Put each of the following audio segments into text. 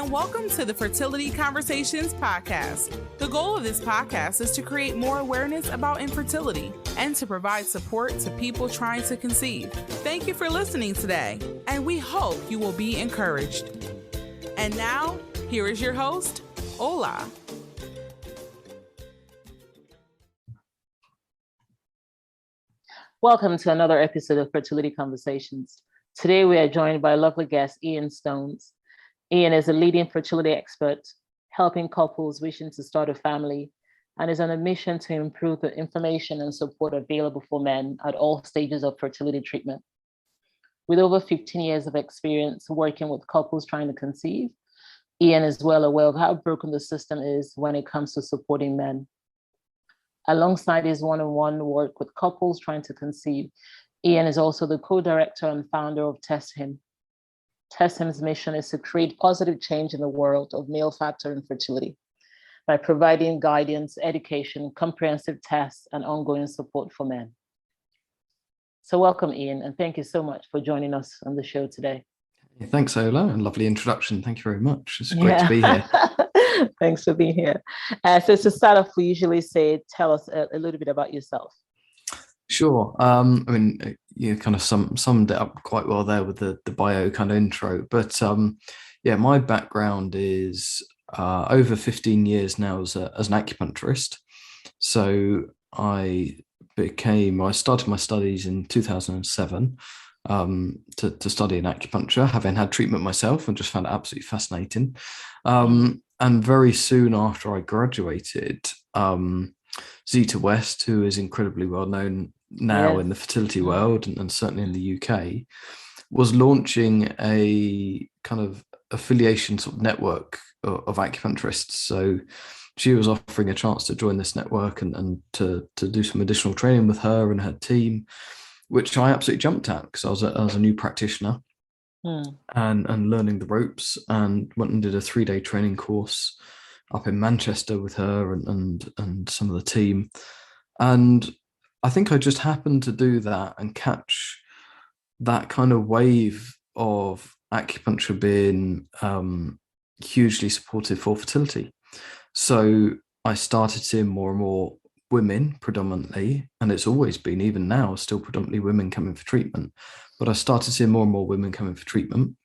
and welcome to the Fertility Conversations podcast. The goal of this podcast is to create more awareness about infertility and to provide support to people trying to conceive. Thank you for listening today, and we hope you will be encouraged. And now, here is your host, Ola. Welcome to another episode of Fertility Conversations. Today we are joined by a lovely guest, Ian Stones. Ian is a leading fertility expert, helping couples wishing to start a family, and is on a mission to improve the information and support available for men at all stages of fertility treatment. With over 15 years of experience working with couples trying to conceive, Ian is well aware of how broken the system is when it comes to supporting men. Alongside his one-on-one work with couples trying to conceive, Ian is also the co-director and founder of Test Him. Test Him's mission is to create positive change in the world of male factor infertility by providing guidance, education, comprehensive tests, and ongoing support for men. So welcome, Ian, and thank you so much for joining us on the show today. Thanks, Ola, and lovely introduction. Thank you very much. It's great to be here. Thanks for being here. So to start off, we usually say, tell us a little bit about yourself. Sure. You kind of summed it up quite well there with the bio kind of intro. But my background is over 15 years now as an acupuncturist. So I started my studies in 2007 to study in acupuncture, having had treatment myself and just found it absolutely fascinating. And very soon after I graduated, Zita West, who is incredibly well known now in the fertility world and certainly in the UK, was launching a kind of affiliation sort of network of acupuncturists. So she was offering a chance to join this network and to do some additional training with her and her team, which I absolutely jumped at because I was a new practitioner and learning the ropes, and went and did a 3-day training course up in Manchester with her and some of the team. And I think I just happened to do that and catch that kind of wave of acupuncture being hugely supportive for fertility. So I started seeing more and more women predominantly, and it's always been, even now, still predominantly women coming for treatment. But I started seeing more and more women coming for treatment.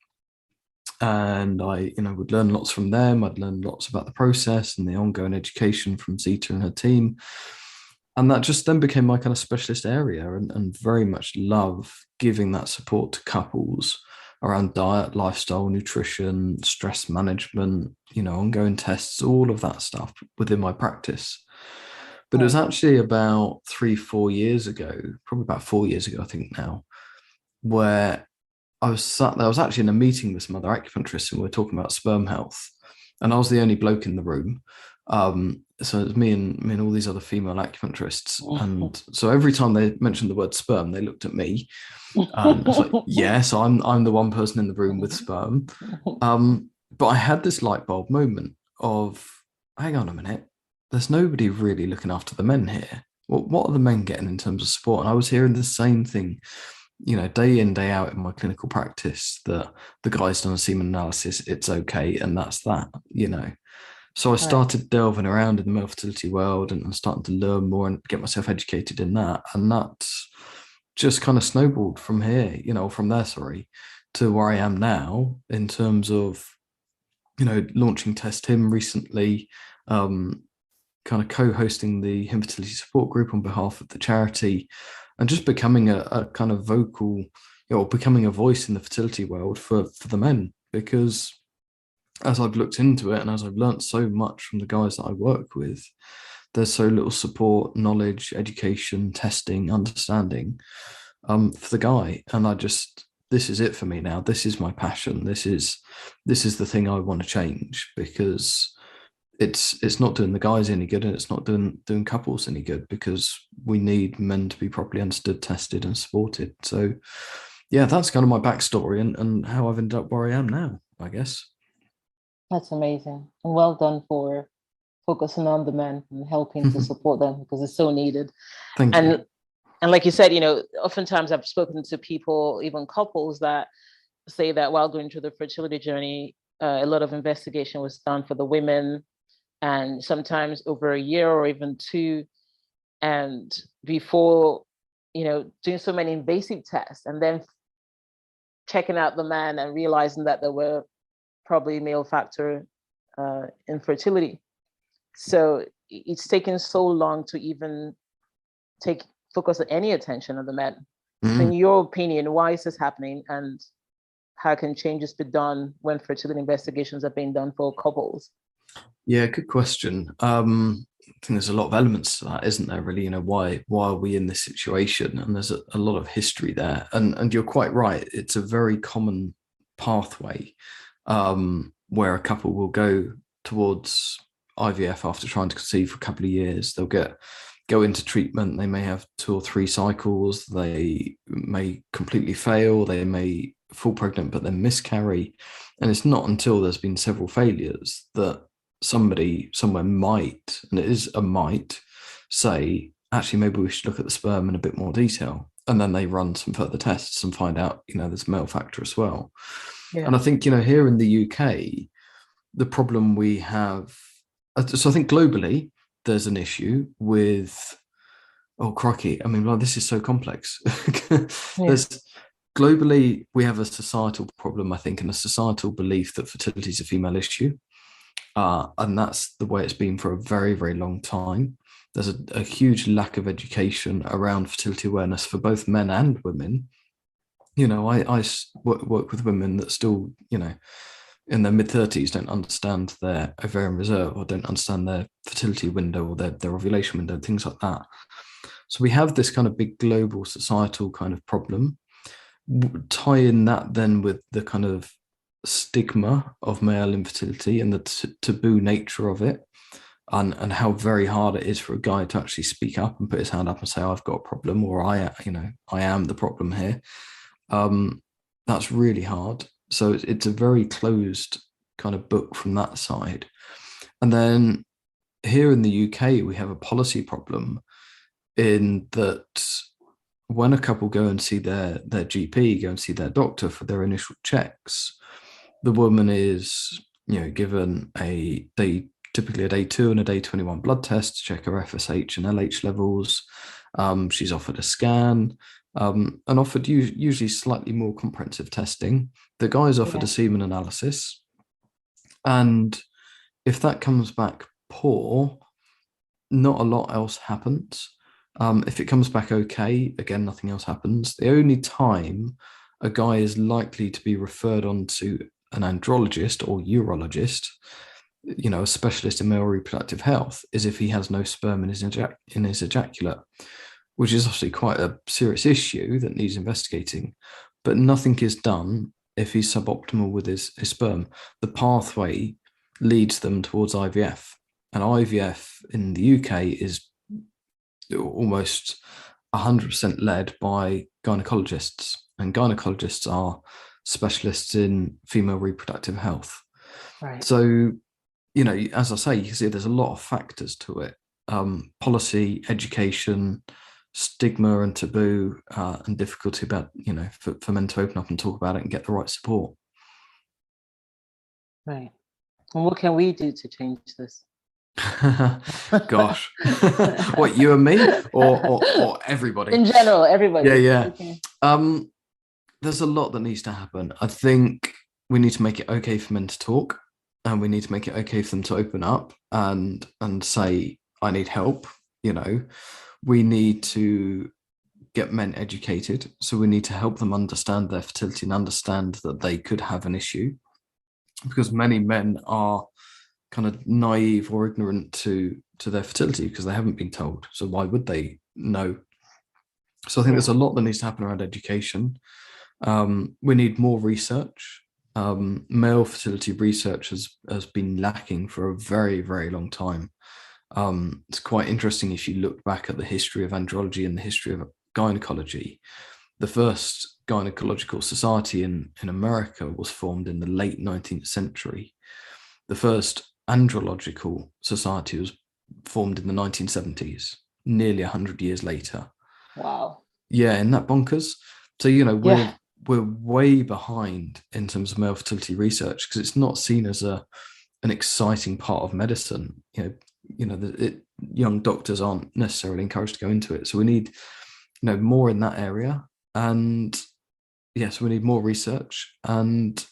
And I, would learn lots from them. I'd learn lots about the process and the ongoing education from Zita and her team. And that just then became my kind of specialist area, and very much love giving that support to couples around diet, lifestyle, nutrition, stress management, ongoing tests, all of that stuff within my practice. But it was actually about 3-4 years ago, probably about 4 years ago, I think now, where I was sat there. I was actually in a meeting with some other acupuncturists, and we were talking about sperm health, and I was the only bloke in the room. So it was me and all these other female acupuncturists, and so every time they mentioned the word sperm, they looked at me, and I was like, "Yes, I'm the one person in the room with sperm." But I had this light bulb moment of, hang on a minute, there's nobody really looking after the men here. What are the men getting in terms of support? And I was hearing the same thing, day in, day out in my clinical practice, that the guy's done a semen analysis, it's okay, and that's that, So I started delving around in the male fertility world and starting to learn more and get myself educated in that. And that's just kind of snowballed from there, to where I am now in terms of, launching Test Him recently, kind of co-hosting the infertility support group on behalf of the charity, and just becoming a kind of vocal, becoming a voice in the fertility world for the men. Because as I've looked into it and as I've learned so much from the guys that I work with, there's so little support, knowledge, education, testing, understanding for the guy. And this is it for me now. This is my passion. This is the thing I want to change, because it's not doing the guys any good, and it's not doing couples any good, because we need men to be properly understood, tested, and supported. So yeah, that's kind of my backstory and how I've ended up where I am now, I guess. That's amazing, and well done for focusing on the men and helping to support them, because it's so needed. Thank you. And like you said, oftentimes I've spoken to people, even couples, that say that while going through the fertility journey, a lot of investigation was done for the women, and sometimes over a year or even two, and before, doing so many invasive tests, and then checking out the man and realizing that there were probably male factor infertility. So it's taken so long to even focus on any attention on the men. So in your opinion, why is this happening, and how can changes be done when fertility investigations are being done for couples? Yeah, good question. I think there's a lot of elements to that, isn't there, really? Why are we in this situation? And there's a lot of history there. And you're quite right. It's a very common pathway where a couple will go towards IVF after trying to conceive for a couple of years. They'll go into treatment. They may have 2 or 3 cycles. They may completely fail. They may fall pregnant, but then miscarry. And it's not until there's been several failures that somebody somewhere might, and it is a might, say, actually, maybe we should look at the sperm in a bit more detail. And then they run some further tests and find out, there's male factor as well. Yeah. And I think, here in the UK, the problem we have, so I think globally, there's an issue with, oh, crikey. I mean, well, this is so complex. Globally, we have a societal problem, I think, and a societal belief that fertility is a female issue. And that's the way it's been for a very, very long time. There's a huge lack of education around fertility awareness for both men and women. I work with women that still, in their mid-30s don't understand their ovarian reserve, or don't understand their fertility window, or their ovulation window, things like that. So we have this kind of big global societal kind of problem. Tie in that then with the kind of stigma of male infertility and the taboo nature of it, and how very hard it is for a guy to actually speak up and put his hand up and say, I've got a problem, or I am the problem here. That's really hard. So it's a very closed kind of book from that side. And then here in the UK, we have a policy problem in that when a couple go and see their GP, go and see their doctor for their initial checks, the woman is, given typically a day 2 and a day 21 blood test to check her FSH and LH levels. She's offered a scan, and offered usually slightly more comprehensive testing. The guy's offered a semen analysis, and if that comes back poor, not a lot else happens. If it comes back okay, again, nothing else happens. The only time a guy is likely to be referred on to an andrologist or urologist, a specialist in male reproductive health, is if he has no sperm in his ejaculate, which is obviously quite a serious issue that needs investigating. But nothing is done if he's suboptimal with his sperm. The pathway leads them towards IVF. And IVF in the UK is almost 100% led by gynecologists. And gynecologists are specialists in female reproductive health. Right. So, as I say, you can see there's a lot of factors to it. Policy, education, stigma and taboo, and difficulty about, for men to open up and talk about it and get the right support. Right. And what can we do to change this? Gosh. What, you and me or everybody? In general, everybody. Yeah. Okay. There's a lot that needs to happen. I think we need to make it okay for men to talk, and we need to make it okay for them to open up and say, I need help. We need to get men educated. So we need to help them understand their fertility and understand that they could have an issue, because many men are kind of naive or ignorant to their fertility because they haven't been told. So why would they know? So I think there's a lot that needs to happen around education. We need more research. Male fertility research has been lacking for a very, very long time. It's quite interesting if you look back at the history of andrology and the history of gynecology. The first gynecological society in America was formed in the late 19th century. The first andrological society was formed in the 1970s, nearly 100 years later. Wow. Yeah, isn't that bonkers? So, we're way behind in terms of male fertility research because it's not seen as an exciting part of medicine. Young doctors aren't necessarily encouraged to go into it. So we need, more in that area. And yes, we need more research and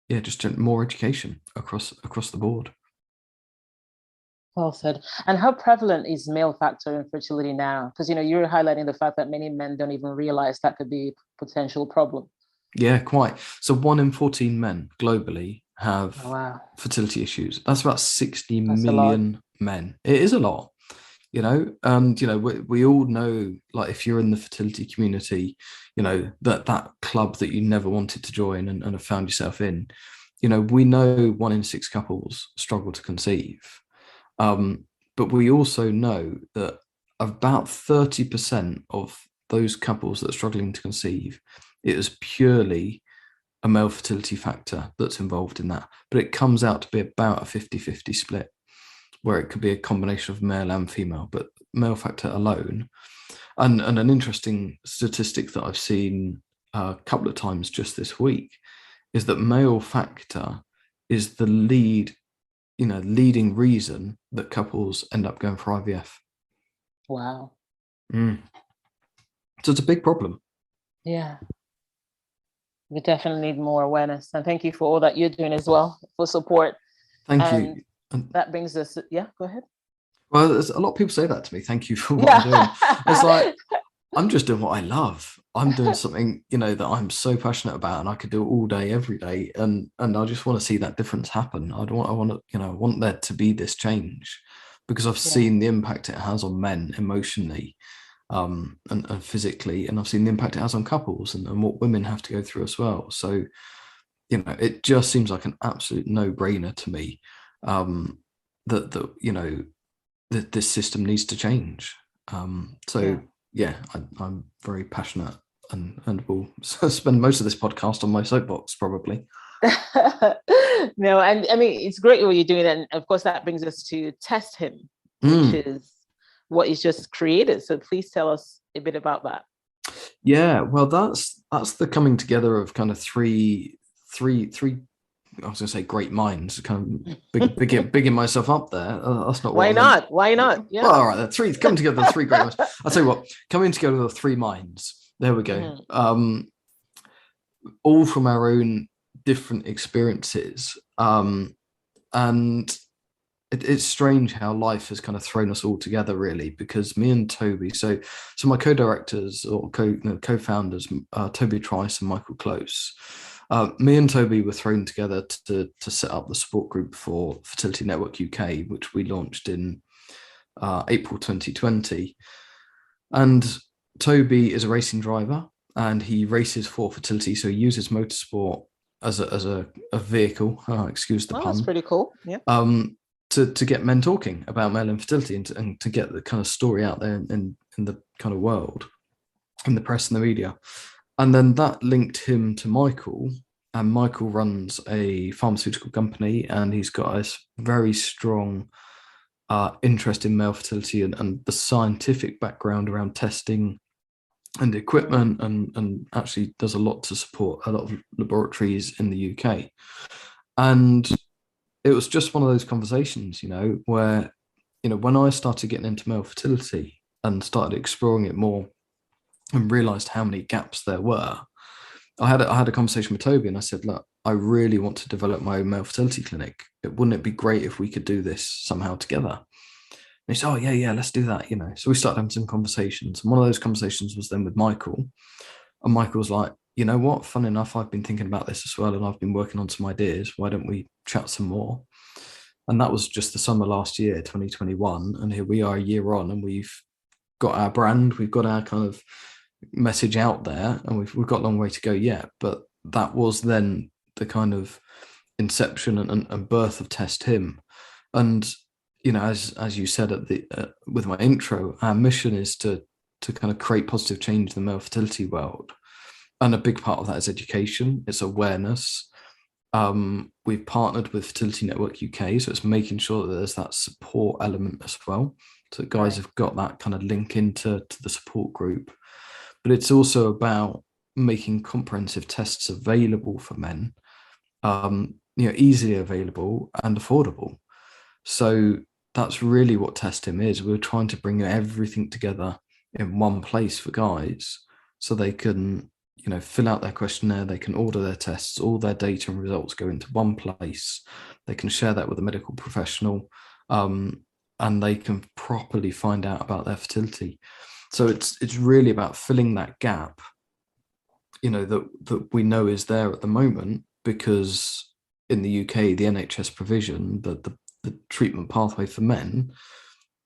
just more education across the board. Well said. And how prevalent is male factor infertility now? Because you're highlighting the fact that many men don't even realize that could be a potential problem. Yeah, quite. So 1 in 14 men globally have Wow. fertility issues. That's about 60 That's million men. It is a lot, and we all know, like, if you're in the fertility community, that club that you never wanted to join and have found yourself in, we know 1 in 6 couples struggle to conceive. But we also know that about 30% of those couples that are struggling to conceive, it is purely a male fertility factor that's involved in that. But it comes out to be about a 50-50 split, where it could be a combination of male and female, but male factor alone. And an interesting statistic that I've seen a couple of times just this week is that male factor is the leading reason that couples end up going for IVF. Wow. So it's a big problem. Yeah. We definitely need more awareness. And thank you for all that you're doing as well, for support. Thank you. And that brings us, go ahead. Well, there's a lot of people say that to me. Thank you for what I'm doing. It's like, I'm just doing what I love. I'm doing something, that I'm so passionate about, and I could do it all day, every day. And I just want to see that difference happen. I want there to be this change, because I've seen the impact it has on men emotionally, and physically, and I've seen the impact it has on couples and what women have to go through as well. So, it just seems like an absolute no-brainer to me, that this system needs to change. I'm very passionate and will spend most of this podcast on my soapbox, probably. No, and I mean, it's great what you're doing. And of course, that brings us to Test Him, which is what he's just created. So please tell us a bit about that. Yeah, well, that's the coming together of kind of three, I was going to say great minds, kind of bigging myself up there. That's not why not? Why not? Yeah. Well, all right, three coming together, 3 great minds. I'll tell you what, coming together the 3 minds. There we go. All from our own different experiences, and it's strange how life has kind of thrown us all together, really, because me and Toby, so my co-directors or co-founders, Toby Trice and Michael Close. Me and Toby were thrown together to set up the support group for Fertility Network UK, which we launched in April 2020. And Toby is a racing driver, and he races for fertility, so he uses motorsport as a vehicle. Excuse the pun. That's pretty cool. Yeah. To get men talking about male infertility and to get the kind of story out there in the kind of world, in the press and the media. And then that linked him to Michael, and Michael runs a pharmaceutical company, and he's got a very strong interest in male fertility and the scientific background around testing and equipment, and actually does a lot to support a lot of laboratories in the UK. And it was just one of those conversations, where, when I started getting into male fertility and started exploring it more and realized how many gaps there were, I had a conversation with Toby, and I said, look, I really want to develop my own male fertility clinic. Wouldn't it be great if we could do this somehow together? And he said, oh, yeah, let's do that, So we started having some conversations. And one of those conversations was then with Michael. And Michael was like, you know what, fun enough, I've been thinking about this as well, and I've been working on some ideas. Why don't we chat some more? And that was just the summer last year, 2021. And here we are a year on, and we've got our brand, we've got our kind of message out there, and we've got a long way to go yet. But that was then the kind of inception and birth of Test Him. And, as you said with my intro, our mission is to kind of create positive change in the male fertility world. And a big part of that is education, it's awareness. We've partnered with Fertility Network UK, so it's making sure that there's that support element as well. So guys have got that kind of link into the support group. But it's also about making comprehensive tests available for men, easily available and affordable. So that's really what Test Him is. We're trying to bring everything together in one place for guys, so they can, fill out their questionnaire, they can order their tests, all their data and results go into one place. They can share that with a medical professional, and they can properly find out about their fertility. So it's really about filling that gap, that we know is there at the moment, because in the UK, the NHS provision, the treatment pathway for men,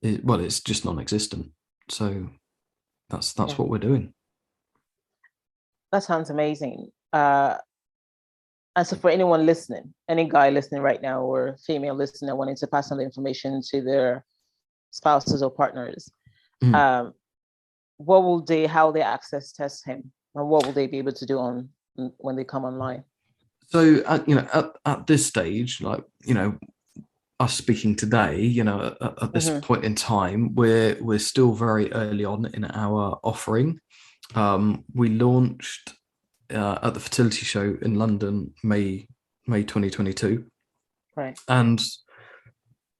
it's just non-existent. So that's what we're doing. That sounds amazing. And so for anyone listening, any guy listening right now or female listener wanting to pass on the information to their spouses or partners, how will they access Him, and what will they be able to do when they come online? So at this stage, like, us speaking today, at this point in time, we're still very early on in our offering. We launched at the Fertility Show in London, May 2022. Right. And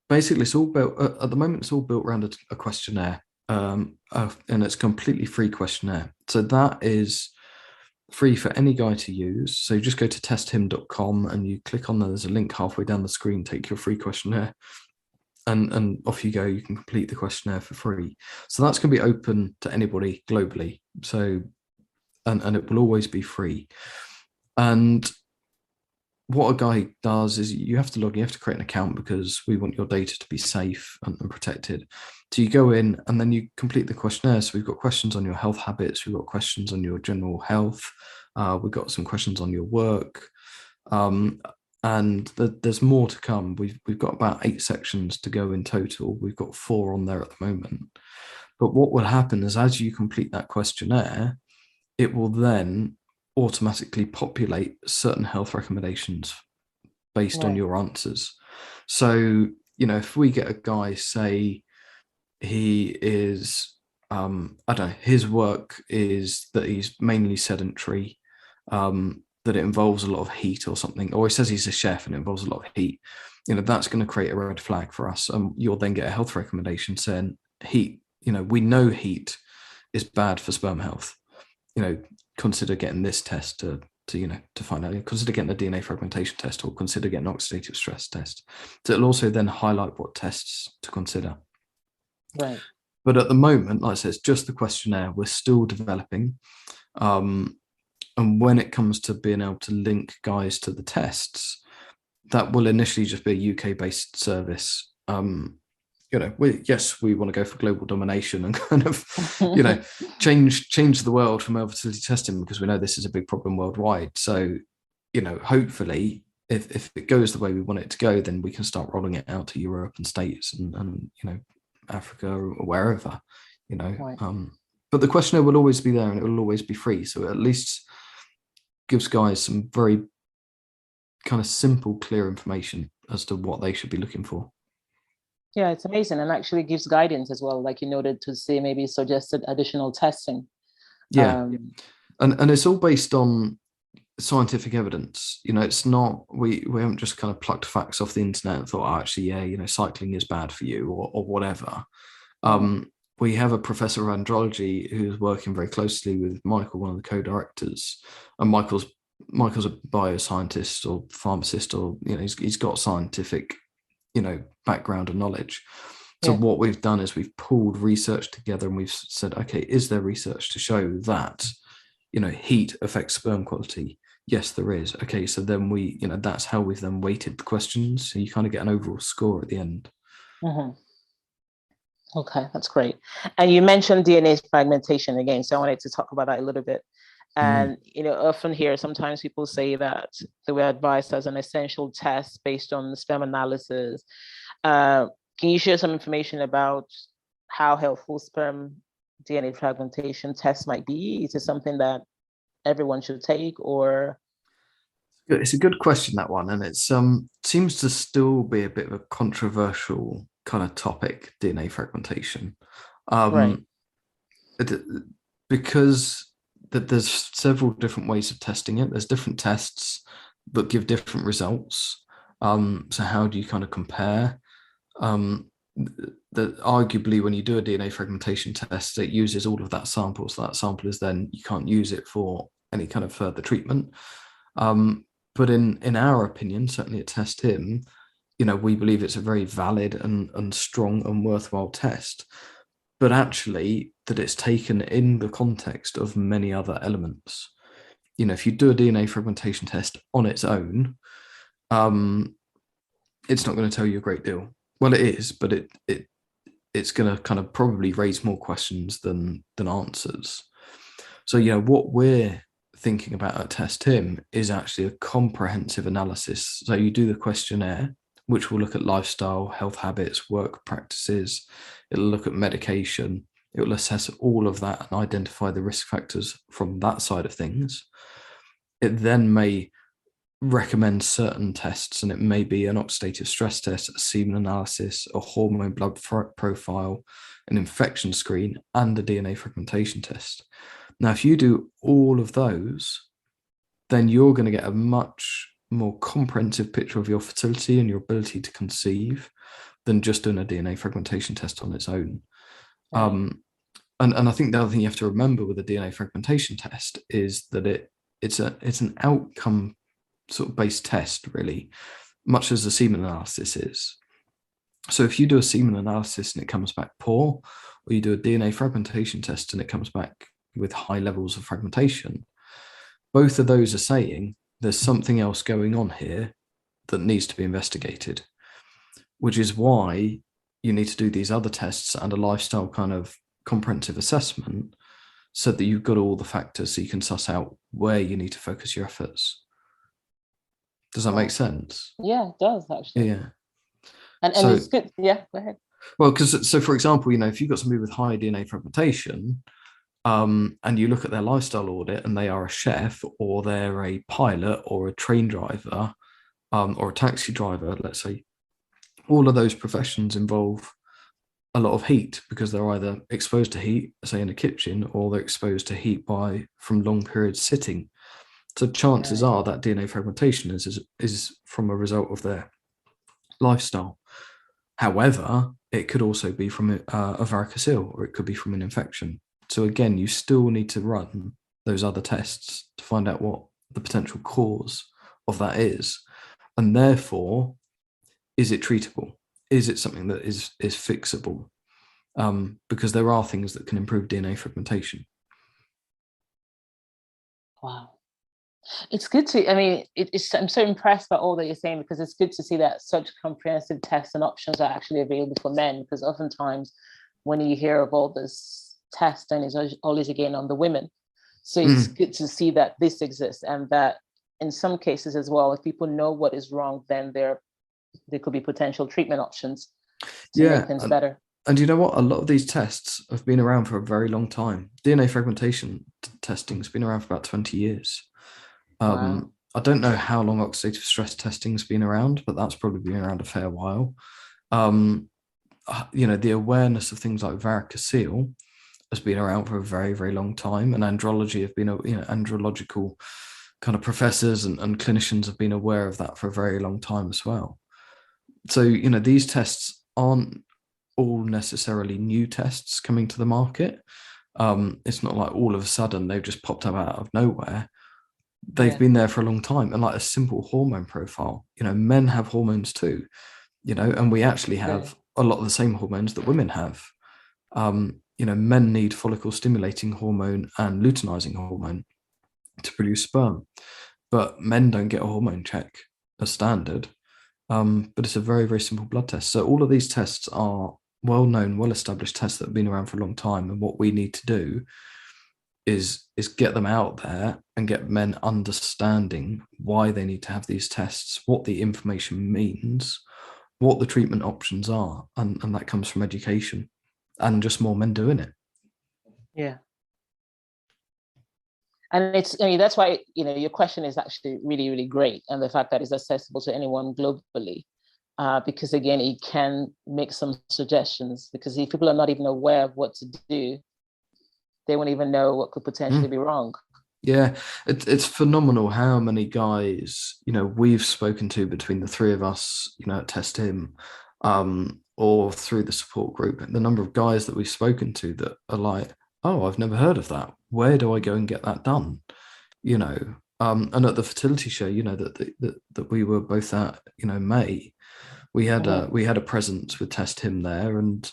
basically, it's all built at the moment. It's all built around a questionnaire, and it's a completely free questionnaire. So that is free for any guy to use. So you just go to testhim.com and you click on there's a link halfway down the screen, take your free questionnaire, and off you go. You can complete the questionnaire for free. So that's going to be open to anybody globally. So, and it will always be free. And what a guy does is you have to create an account, because we want your data to be safe and protected. So you go in and then you complete the questionnaire. So we've got questions on your health habits. We've got questions on your general health. We've got some questions on your work. And there's more to come. We've got about 8 sections to go in total. We've got 4 on there at the moment. But what will happen is, as you complete that questionnaire, it will then automatically populate certain health recommendations based on your answers. So, if we get a guy, say he is, I don't know, his work is that he's mainly sedentary, that it involves a lot of heat or something, or he says he's a chef and it involves a lot of heat, that's going to create a red flag for us. You'll then get a health recommendation saying heat, we know heat is bad for sperm health. Consider getting this test to find out. Consider getting a DNA fragmentation test, or consider getting an oxidative stress test. So it'll also then highlight what tests to consider. Right. But at the moment, like I said, it's just the questionnaire. We're still developing. And when it comes to being able to link guys to the tests, that will initially just be a UK-based service. We want to go for global domination and kind of, change the world for male fertility testing, because we know this is a big problem worldwide. So, hopefully, if it goes the way we want it to go, then we can start rolling it out to Europe and States and Africa or wherever, Right. But the questionnaire will always be there and it will always be free. So it at least gives guys some very kind of simple, clear information as to what they should be looking for. Yeah, it's amazing, and actually gives guidance as well, like in order to see maybe suggested additional testing. Yeah, and it's all based on scientific evidence. It's not, we haven't just kind of plucked facts off the internet and thought, oh, actually, cycling is bad for you or whatever. We have a professor of andrology who's working very closely with Michael, one of the co-directors, and Michael's a bioscientist or pharmacist, or he's got scientific background and knowledge. So what we've done is we've pulled research together and we've said, okay, is there research to show that heat affects sperm quality? Yes, there is. Okay, so then we that's how we've then weighted the questions, so you kind of get an overall score at the end. Okay, that's great. And you mentioned DNA fragmentation again, so I wanted to talk about that a little bit. And often here, sometimes people say that they were advised as an essential test based on the sperm analysis. Can you share some information about how helpful sperm DNA fragmentation tests might be? Is it something that everyone should take, or? It's a good question, that one, and it's seems to still be a bit of a controversial kind of topic, DNA fragmentation, Right. because that there's several different ways of testing it. There's different tests that give different results. So how do you kind of compare? That arguably, when you do a DNA fragmentation test, it uses all of that sample. So that sample is then, you can't use it for any kind of further treatment. But in our opinion, certainly at Test Him, we believe it's a very valid and strong and worthwhile test. But actually, that it's taken in the context of many other elements. If you do a DNA fragmentation test on its own, it's not going to tell you a great deal. Well, it is, but it's going to kind of probably raise more questions than answers. So, what we're thinking about at Test Him is actually a comprehensive analysis. So you do the questionnaire, which will look at lifestyle, health habits, work practices. It'll look at medication. It will assess all of that and identify the risk factors from that side of things. It then may recommend certain tests, and it may be an oxidative stress test, a semen analysis, a hormone blood profile, an infection screen, and a DNA fragmentation test. Now, if you do all of those, then you're going to get a much more comprehensive picture of your fertility and your ability to conceive than just doing a DNA fragmentation test on its own. And I think the other thing you have to remember with a DNA fragmentation test is that it's an outcome sort of based test, really, much as the semen analysis is. So if you do a semen analysis and it comes back poor, or you do a DNA fragmentation test and it comes back with high levels of fragmentation, both of those are saying there's something else going on here that needs to be investigated, which is why you need to do these other tests and a lifestyle kind of comprehensive assessment, so that you've got all the factors so you can suss out where you need to focus your efforts. Does that make sense? Yeah, it does, actually. Yeah. And so, it's good. Yeah, go ahead. Well, because for example, if you've got somebody with high DNA fragmentation, and you look at their lifestyle audit and they are a chef, or they're a pilot, or a train driver, or a taxi driver, let's say, all of those professions involve a lot of heat, because they're either exposed to heat, say in a kitchen, or they're exposed to heat from long periods sitting. So chances are that DNA fragmentation is from a result of their lifestyle. However, it could also be from a varicocele, or it could be from an infection. So again, you still need to run those other tests to find out what the potential cause of that is. And therefore, is it treatable? Is it something that is fixable? Because there are things that can improve DNA fragmentation. Wow. It's good to, I'm so impressed by all that you're saying, because it's good to see that such comprehensive tests and options are actually available for men, because oftentimes when you hear of all this testing, it's always again on the women. So it's good to see that this exists, and that in some cases as well, if people know what is wrong, then there could be potential treatment options to make things better. And you know what? A lot of these tests have been around for a very long time. DNA fragmentation testing has been around for about 20 years. Wow. I don't know how long oxidative stress testing has been around, but that's probably been around a fair while. The awareness of things like varicocele has been around for a very, very long time, and andrology have been, andrological kind of professors and clinicians have been aware of that for a very long time as well. So, these tests aren't all necessarily new tests coming to the market. It's not like all of a sudden they've just popped up out of nowhere. They've been there for a long time. And like a simple hormone profile, men have hormones too, and we actually have a lot of the same hormones that women have. Men need follicle stimulating hormone and luteinizing hormone to produce sperm, but men don't get a hormone check as standard. But it's a very, very simple blood test. So all of these tests are well-known, well-established tests that have been around for a long time. And what we need to do is get them out there and get men understanding why they need to have these tests, what the information means, what the treatment options are. And that comes from education and just more men doing it. Yeah. And that's why, your question is actually really, really great. And the fact that it's accessible to anyone globally, because again, it can make some suggestions, because if people are not even aware of what to do, they won't even know what could potentially be wrong. Yeah, it's phenomenal how many guys, we've spoken to between the three of us, at Test Him, or through the support group, the number of guys that we've spoken to that are like, oh, I've never heard of that. Where do I go and get that done? And at the fertility show, that we were both at, May, we had a presence with Test Him there, and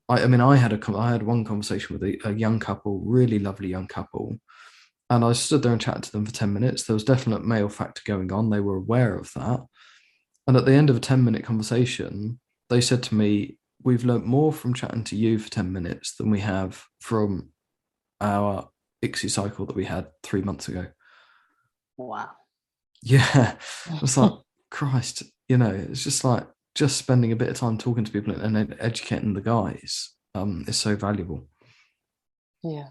I had one conversation with a young couple, really lovely young couple. And I stood there and chatted to them for 10 minutes. There was definite male factor going on. They were aware of that. And at the end of a 10-minute conversation, they said to me, we've learnt more from chatting to you for 10 minutes than we have from our ICSI cycle that we had 3 months ago. Wow. Yeah. It's like, Christ, it's just like just spending a bit of time talking to people and educating the guys is so valuable. Yeah.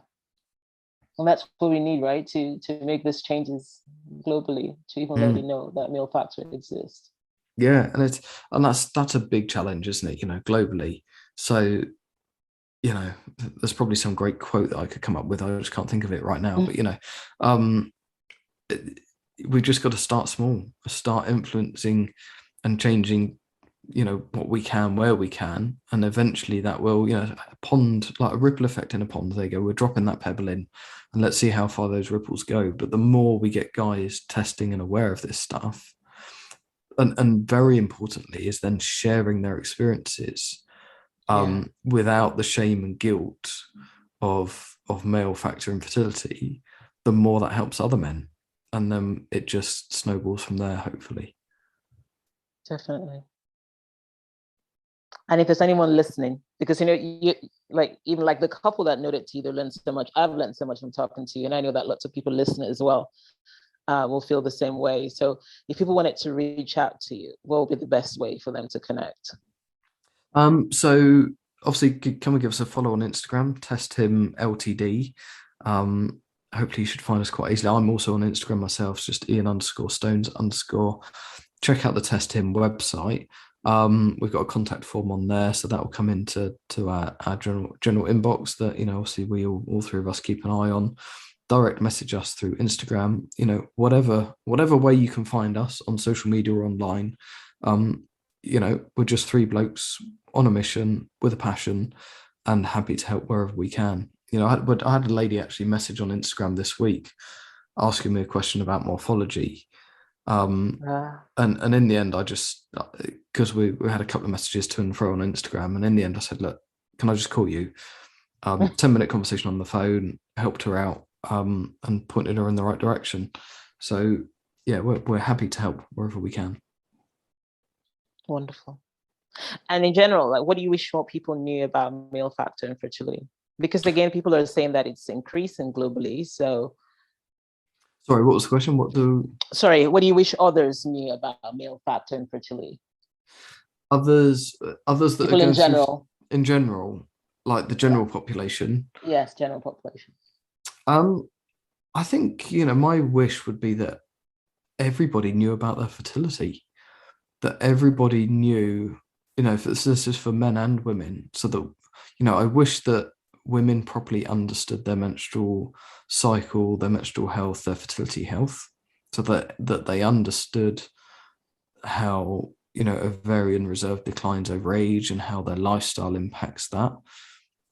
And that's what we need, right? To make these changes globally, to even let you know that male factor exists. Yeah, and that's a big challenge, isn't it? Globally. So, there's probably some great quote that I could come up with. I just can't think of it right now. But we've just got to start small, start influencing and changing, what we can, where we can, and eventually that will, a pond, like a ripple effect in a pond. There you go. We're dropping that pebble in, and let's see how far those ripples go. But the more we get guys testing and aware of this stuff, and very importantly, is then sharing their experiences, without the shame and guilt of male factor infertility, the more that helps other men, and then it just snowballs from there, hopefully. Definitely. And if there's anyone listening, because you like, even like the couple that noted to you, they learned so much. I've learned so much from talking to you, and I know that lots of people listening as well will feel the same way. So if people wanted to reach out to you, what would be the best way for them to connect? So obviously, can we give us a follow on Instagram, Test Him Ltd. Hopefully you should find us quite easily. I'm also on Instagram myself, just Ian_Stones_. Check out the Test Him website. We've got a contact form on there, so that will come into our general inbox that, obviously we all three of us keep an eye on. Direct message us through Instagram, whatever way you can find us on social media or online. We're just three blokes on a mission with a passion and happy to help wherever we can. I had a lady actually message on Instagram this week asking me a question about morphology. And in the end, I just, because we had a couple of messages to and fro on Instagram, and in the end I said, look, can I just call you? 10-minute conversation on the phone, helped her out, and pointed her in the right direction. So yeah, we're happy to help wherever we can. Wonderful. And in general, like, what do you wish more people knew about male factor infertility? Because again, people are saying that it's increasing globally. So, sorry, what was the question? What do you wish others knew about male factor infertility? Others that people are in general. In general, like the general population. Yes, general population. I think, my wish would be that everybody knew about their fertility, that everybody knew, this is for men and women, so that, I wish that women properly understood their menstrual cycle, their menstrual health, their fertility health, so that they understood how, ovarian reserve declines over age and how their lifestyle impacts that.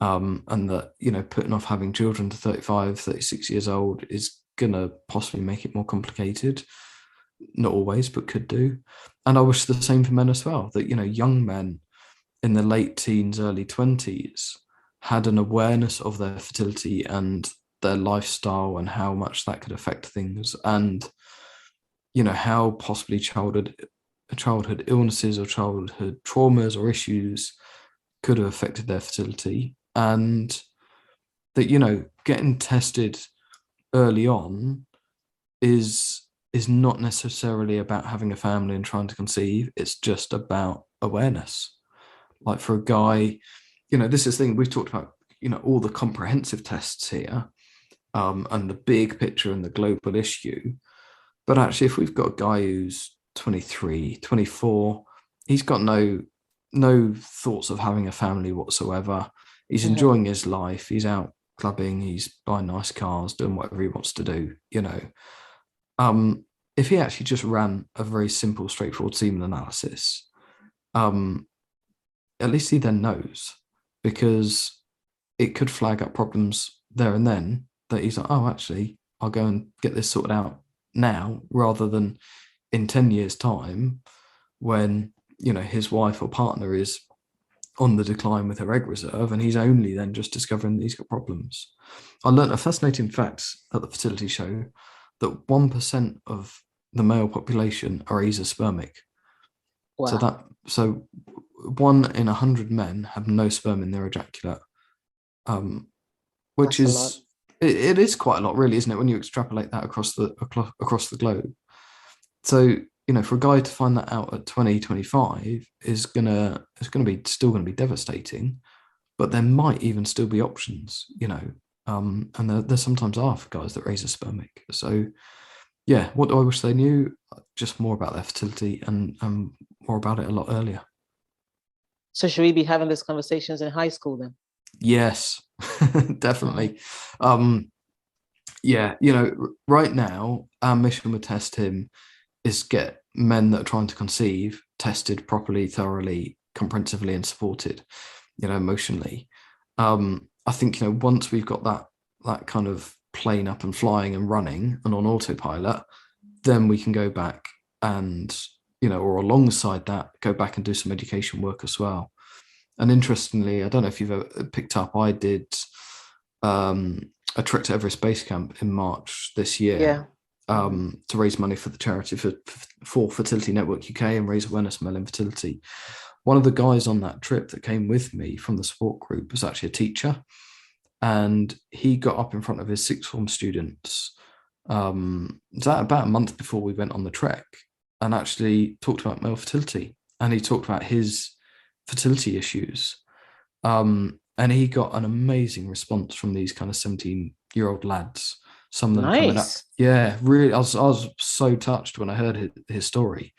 And that, putting off having children to 35, 36 years old is going to possibly make it more complicated. Not always, but could do. And I wish the same for men as well, that, young men in the late teens, early 20s had an awareness of their fertility and their lifestyle and how much that could affect things, and, how possibly childhood illnesses or childhood traumas or issues could have affected their fertility. And that, getting tested early on is not necessarily about having a family and trying to conceive. It's just about awareness. Like for a guy, this is the thing we've talked about, all the comprehensive tests here, and the big picture and the global issue. But actually, if we've got a guy who's 23, 24, he's got no thoughts of having a family whatsoever. He's enjoying his life. He's out clubbing, he's buying nice cars, doing whatever he wants to do, if he actually just ran a very simple, straightforward semen analysis, at least he then knows, because it could flag up problems there and then that he's like, oh, actually, I'll go and get this sorted out now, rather than in 10 years' time when, his wife or partner is on the decline with her egg reserve, and he's only then just discovering that he's got problems. I learned a fascinating fact at the fertility show that 1% of the male population are azoospermic. Wow. So 1 in 100 men have no sperm in their ejaculate, which That's a lot. is it is quite a lot, really, isn't it, when you extrapolate that across the globe. So, for a guy to find that out at 2025 is still gonna be devastating, but there might even still be options, and there sometimes are for guys that are azoospermic. So yeah, what do I wish they knew? Just more about their fertility, and more about it a lot earlier. So should we be having these conversations in high school then? Yes, definitely. Yeah, right now our mission with Test Him is get men that are trying to conceive tested properly, thoroughly, comprehensively, and supported, emotionally. I think, once we've got that kind of plane up and flying and running and on autopilot, then we can go back and, or alongside that, go back and do some education work as well. And interestingly, I don't know if you've ever picked up, I did a trek to Everest Base Camp in March this year. To raise money for the charity for Fertility Network UK and raise awareness of male infertility. One of the guys on that trip that came with me from the support group was actually a teacher, and he got up in front of his sixth form students about a month before we went on the trek, and actually talked about male fertility, and he talked about his fertility issues, and he got an amazing response from these kind of 17-year-old lads. Some of them coming up. Yeah, really. I was so touched when I heard his story.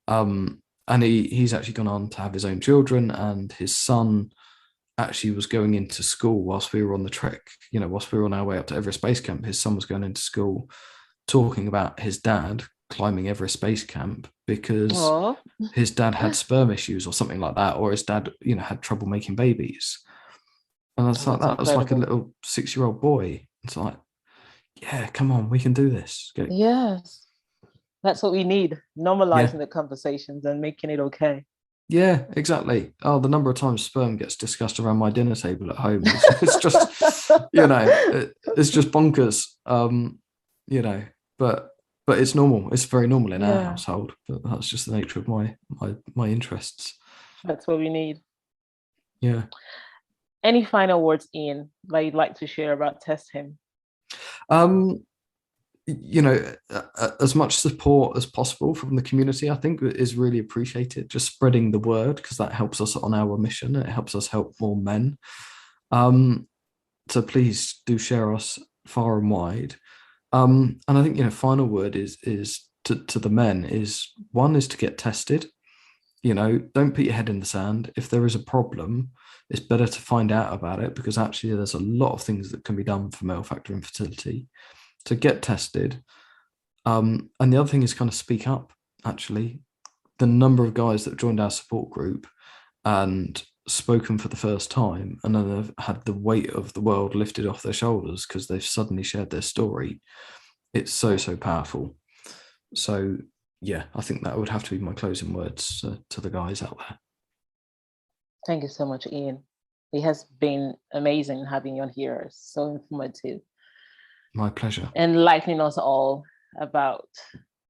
And he's actually gone on to have his own children, and his son actually was going into school whilst we were on the trek. Whilst we were on our way up to Everest Base Camp, his son was going into school talking about his dad climbing Everest Base Camp because his dad had sperm issues or something like that, or his dad, had trouble making babies. And I was like, that was like a little 6-year-old boy. It's like, yeah, come on, we can do this. Yes, that's what we need. Normalizing the conversations and making it okay. Yeah, exactly. Oh, the number of times sperm gets discussed around my dinner table at home, it's just, it's just bonkers. But it's normal. It's very normal in our household. But that's just the nature of my interests. That's what we need. Yeah. Any final words, Ian, that you'd like to share about Test Him? As much support as possible from the community, I think, is really appreciated. Just spreading the word, because that helps us on our mission. It helps us help more men. So please do share us far and wide. And I think, final word is to the men is, one is to get tested. Don't put your head in the sand. If there is a problem, it's better to find out about it, because actually there's a lot of things that can be done for male factor infertility. To get tested. And the other thing is kind of speak up, actually. The number of guys that have joined our support group and spoken for the first time, and then have had the weight of the world lifted off their shoulders because they've suddenly shared their story. It's so powerful. So yeah, I think that would have to be my closing words to the guys out there. Thank you so much, Ian. It has been amazing having you on here. So informative. My pleasure. Enlightening us all about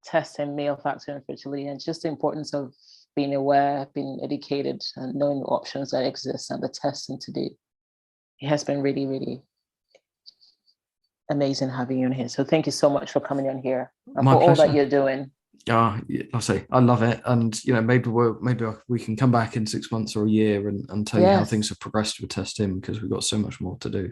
testing male factor infertility, and just the importance of being aware, being educated, and knowing the options that exist and the testing to do. It has been really, really amazing having you on here. So thank you so much for coming on here and for all that you're doing. I'll say I love it, and maybe we can come back in 6 months or a year and tell you how things have progressed with Test Him, because we've got so much more to do.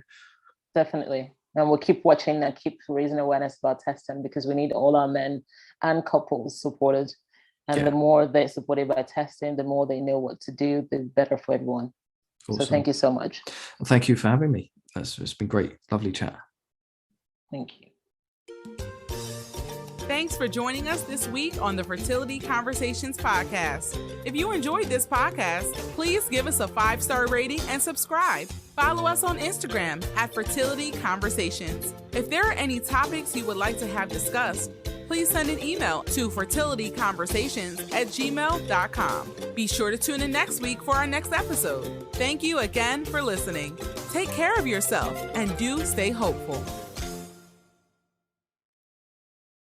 Definitely. And we'll keep watching and keep raising awareness about testing, because we need all our men and couples supported. And the more they're supported by testing, the more they know what to do, the better for everyone. Awesome. So thank you so much. Thank you for having me. it's been great. Lovely chat. Thank you. Thanks for joining us this week on the Fertility Conversations podcast. If you enjoyed this podcast, please give us a 5-star rating and subscribe. Follow us on Instagram at Fertility Conversations. If there are any topics you would like to have discussed, please send an email to fertilityconversations@gmail.com. Be sure to tune in next week for our next episode. Thank you again for listening. Take care of yourself and do stay hopeful.